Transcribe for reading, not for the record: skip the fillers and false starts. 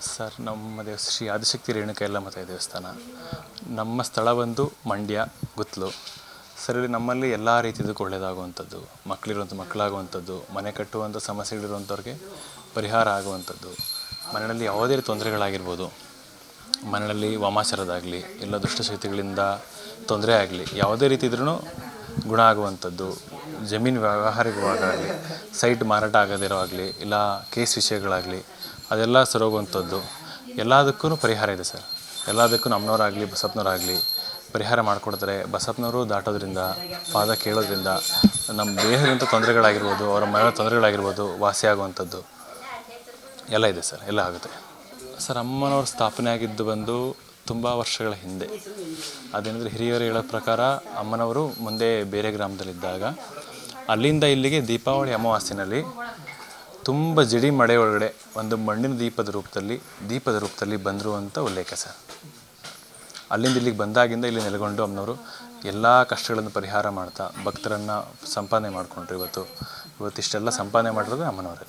Sir ನಮ್ಮ ಶ್ರೀ ಆದಿಶಕ್ತಿ ರೇಣುಕಾ ಯಲ್ಲಮ್ಮ ದೇವಸ್ಥಾನ. ನಮ್ಮ ಸ್ಥಳ ಬಂದು ಮಂಡ್ಯ ಗುತ್ತಲು. ಸರ್ ಇಲ್ಲಿ ನಮ್ಮಲ್ಲಿ ಎಲ್ಲ ರೀತಿಯದಕ್ಕೂ ಒಳ್ಳೆಯದಾಗುವಂಥದ್ದು, ಮಕ್ಕಳಾಗುವಂಥದ್ದು, ಮನೆ ಕಟ್ಟುವಂಥ ಸಮಸ್ಯೆಗಳಿರುವಂಥವ್ರಿಗೆ ಪರಿಹಾರ ಆಗುವಂಥದ್ದು, ಮನೆಯಲ್ಲಿ ಯಾವುದೇ ತೊಂದರೆಗಳಾಗಿರ್ಬೋದು, ಮನೆಯಲ್ಲಿ ವಾಮಾಚಾರದಾಗಲಿ ಇಲ್ಲ ದುಷ್ಟಶಕ್ತಿಗಳಿಂದ ತೊಂದರೆ ಆಗಲಿ ಯಾವುದೇ ರೀತಿ ಇದ್ರೂ ಗುಣ ಆಗುವಂಥದ್ದು, ಜಮೀನು ವ್ಯವಹಾರವಾಗಲಿ, ಸೈಟ್ ಮಾರಾಟ ಆಗದಿರೋ ಆಗಲಿ ಇಲ್ಲ ಕೇಸ್ ವಿಷಯಗಳಾಗಲಿ ಅದೆಲ್ಲ ಸರೋಗುವಂಥದ್ದು, ಎಲ್ಲದಕ್ಕೂ ಪರಿಹಾರ ಇದೆ ಸರ್. ಎಲ್ಲದಕ್ಕೂ ನಮ್ಮನವರಾಗಲಿ ಬಸಪ್ಪನವರಾಗಲಿ ಪರಿಹಾರ ಮಾಡಿಕೊಡ್ತಾರೆ. ಬಸಪ್ಪನವರು ದಾಟೋದ್ರಿಂದ, ಪಾದ ಕೇಳೋದ್ರಿಂದ ನಮ್ಮ ದೇಹದಂಥ ತೊಂದರೆಗಳಾಗಿರ್ಬೋದು, ಅವರ ಮನೆಯ ತೊಂದರೆಗಳಾಗಿರ್ಬೋದು ವಾಸಿ ಆಗುವಂಥದ್ದು ಎಲ್ಲ ಇದೆ ಸರ್, ಎಲ್ಲ ಆಗುತ್ತೆ ಸರ್. ಅಮ್ಮನವ್ರ ಸ್ಥಾಪನೆ ಆಗಿದ್ದು ಬಂದು ತುಂಬ ವರ್ಷಗಳ ಹಿಂದೆ. ಅದೇನೆಂದರೆ ಹಿರಿಯರು ಹೇಳೋ ಪ್ರಕಾರ ಅಮ್ಮನವರು ಮುಂದೆ ಬೇರೆ ಗ್ರಾಮದಲ್ಲಿದ್ದಾಗ ಅಲ್ಲಿಂದ ಇಲ್ಲಿಗೆ ದೀಪಾವಳಿ ಅಮಾವಾಸ್ಯೆಯಲ್ಲಿ ತುಂಬ ಜಡಿ ಮಳೆ ಒಳಗಡೆ ಒಂದು ಮಣ್ಣಿನ ದೀಪದ ರೂಪದಲ್ಲಿ ಬಂದರು ಅಂತ ಉಲ್ಲೇಖ ಸರ್. ಅಲ್ಲಿಂದ ಇಲ್ಲಿಗೆ ಬಂದಾಗಿಂದ ಇಲ್ಲಿ ನೆಲೆಗೊಂಡು ಅಮ್ಮನವರು ಎಲ್ಲ ಕಷ್ಟಗಳನ್ನು ಪರಿಹಾರ ಮಾಡ್ತಾ ಭಕ್ತರನ್ನು ಸಂಪಾದನೆ ಮಾಡಿಕೊಂಡ್ರು. ಇವತ್ತಿಷ್ಟೆಲ್ಲ ಸಂಪಾದನೆ ಮಾಡಿರೋದು ಅಮ್ಮನವರೇ.